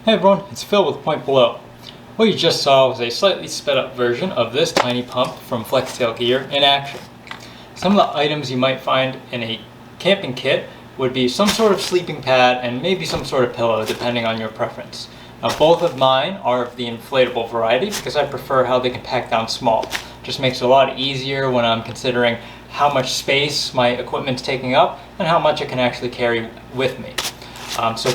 Hey everyone, it's Phil with Point Below. What you just saw was a slightly sped up version of this tiny pump from Flextail Gear in action. Some of the items you might find in a camping kit would be some sort of sleeping pad and maybe some sort of pillow depending on your preference. Now both of mine are of the inflatable variety because I prefer how they can pack down small. Just makes it a lot easier when I'm considering how much space my equipment's taking up and how much it can actually carry with me. So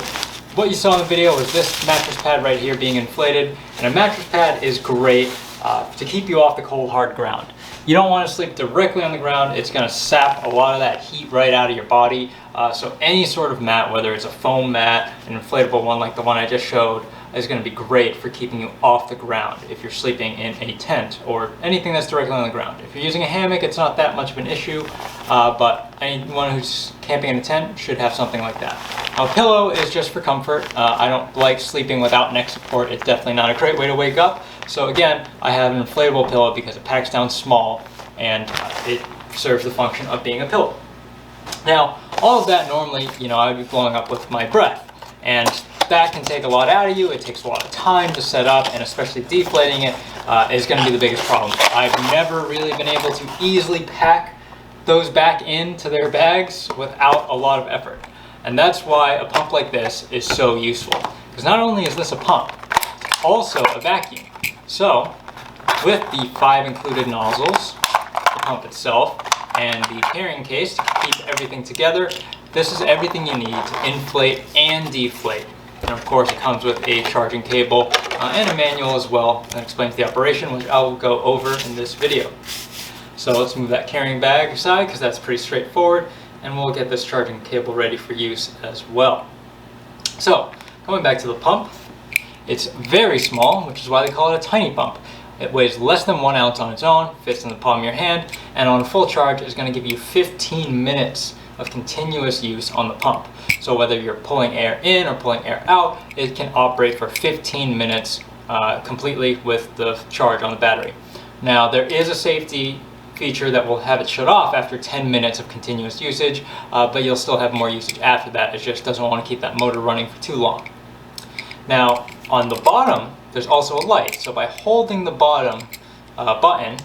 what you saw in the video was this mattress pad right here being inflated, and a mattress pad is great to keep you off the cold hard ground. You don't want to sleep directly on the ground. It's going to sap a lot of that heat right out of your body. So any sort of mat, whether it's a foam mat, an inflatable one like the one I just showed, is going to be great for keeping you off the ground if you're sleeping in a tent or anything that's directly on the ground. If you're using a hammock, it's not that much of an issue, but anyone who's camping in a tent should have something like that. Now, a pillow is just for comfort. I don't like sleeping without neck support. It's definitely not a great way to wake up. So again, I have an inflatable pillow because it packs down small and it serves the function of being a pillow. Now, all of that normally, I would be blowing up with my breath, and that can take a lot out of you. It takes a lot of time to set up, and especially deflating it is going to be the biggest problem. I've never really been able to easily pack those back into their bags without a lot of effort. And that's why a pump like this is so useful. Because not only is this a pump, it's also a vacuum. So, with the 5 included nozzles, the pump itself, and the carrying case to keep everything together, this is everything you need to inflate and deflate. And of course it comes with a charging cable and a manual as well that explains the operation, which I will go over in this video. So let's move that carrying bag aside because that's pretty straightforward, and we'll get this charging cable ready for use as well. So going back to the pump, it's very small, which is why they call it a tiny pump. It weighs less than 1 ounce on its own, fits in the palm of your hand, and on full charge is going to give you 15 minutes of continuous use on the pump. So whether you're pulling air in or pulling air out, it can operate for 15 minutes completely with the charge on the battery. Now there is a safety feature that will have it shut off after 10 minutes of continuous usage, but you'll still have more usage after that. It just doesn't want to keep that motor running for too long. Now on the bottom, there's also a light. So by holding the bottom button,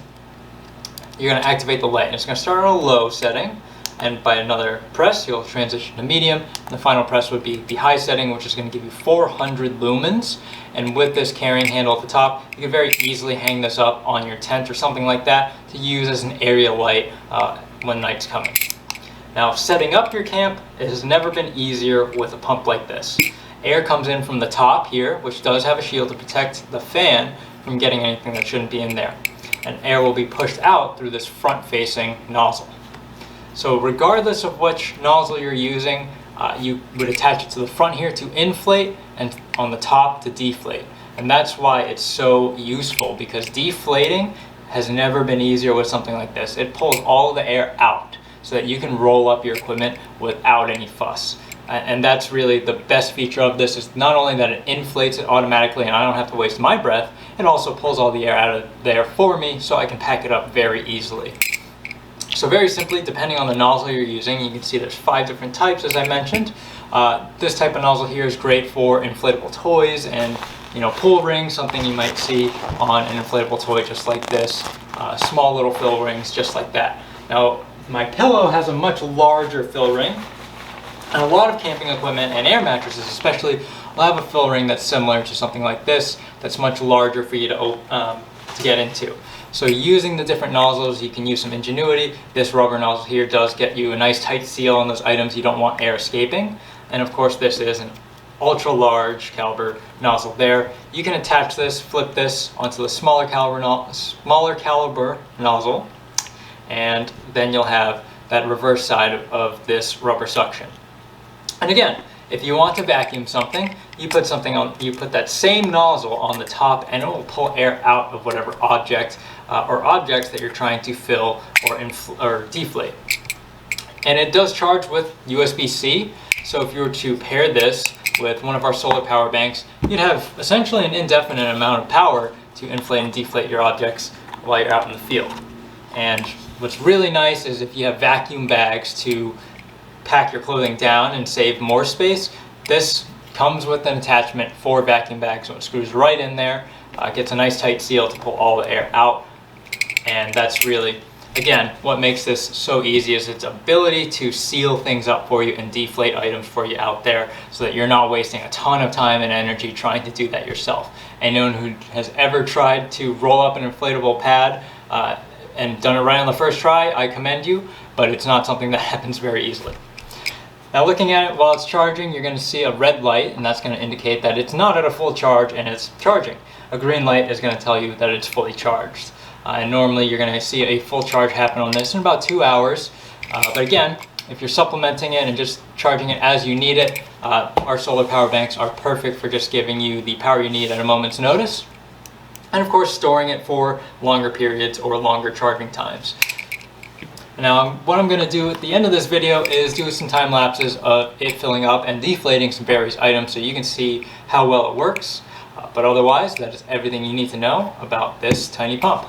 you're going to activate the light. And it's going to start on a low setting, and by another press, you'll transition to medium. And the final press would be the high setting, which is going to give you 400 lumens. And with this carrying handle at the top, you can very easily hang this up on your tent or something like that to use as an area light when night's coming. Now, setting up your camp, it has never been easier with a pump like this. Air comes in from the top here, which does have a shield to protect the fan from getting anything that shouldn't be in there. And air will be pushed out through this front-facing nozzle. So regardless of which nozzle you're using, you would attach it to the front here to inflate and on the top to deflate. And that's why it's so useful, because deflating has never been easier with something like this. It pulls all the air out so that you can roll up your equipment without any fuss. And that's really the best feature of this, is not only that it inflates it automatically and I don't have to waste my breath, it also pulls all the air out of there for me so I can pack it up very easily. So very simply, depending on the nozzle you're using, you can see there's 5 different types as I mentioned. This type of nozzle here is great for inflatable toys and pull rings, something you might see on an inflatable toy just like this. Small little fill rings just like that. Now my pillow has a much larger fill ring. And a lot of camping equipment and air mattresses especially will have a fill ring that's similar to something like this, that's much larger for you to get into. So using the different nozzles, you can use some ingenuity. This rubber nozzle here does get you a nice tight seal on those items you don't want air escaping. And of course this is an ultra large caliber nozzle there. You can attach this, flip this onto the smaller caliber nozzle, and then you'll have that reverse side of this rubber suction. And again, if you want to vacuum something, you put that same nozzle on the top, and it will pull air out of whatever object or objects that you're trying to fill or deflate. And it does charge with USB-C, so if you were to pair this with one of our solar power banks, you'd have essentially an indefinite amount of power to inflate and deflate your objects while you're out in the field. And what's really nice is if you have vacuum bags to pack your clothing down and save more space, this Comes with an attachment for vacuum bag, so it screws right in there, gets a nice tight seal to pull all the air out, and that's really, again, what makes this so easy is its ability to seal things up for you and deflate items for you out there so that you're not wasting a ton of time and energy trying to do that yourself. Anyone who has ever tried to roll up an inflatable pad and done it right on the first try, I commend you, but it's not something that happens very easily. Now looking at it while it's charging, you're going to see a red light, and that's going to indicate that it's not at a full charge and it's charging. A green light is going to tell you that it's fully charged. And normally you're going to see a full charge happen on this in about 2 hours. But again, if you're supplementing it and just charging it as you need it, our solar power banks are perfect for just giving you the power you need at a moment's notice. And of course storing it for longer periods or longer charging times. Now what I'm going to do at the end of this video is do some time lapses of it filling up and deflating some various items so you can see how well it works. But otherwise, that is everything you need to know about this tiny pump.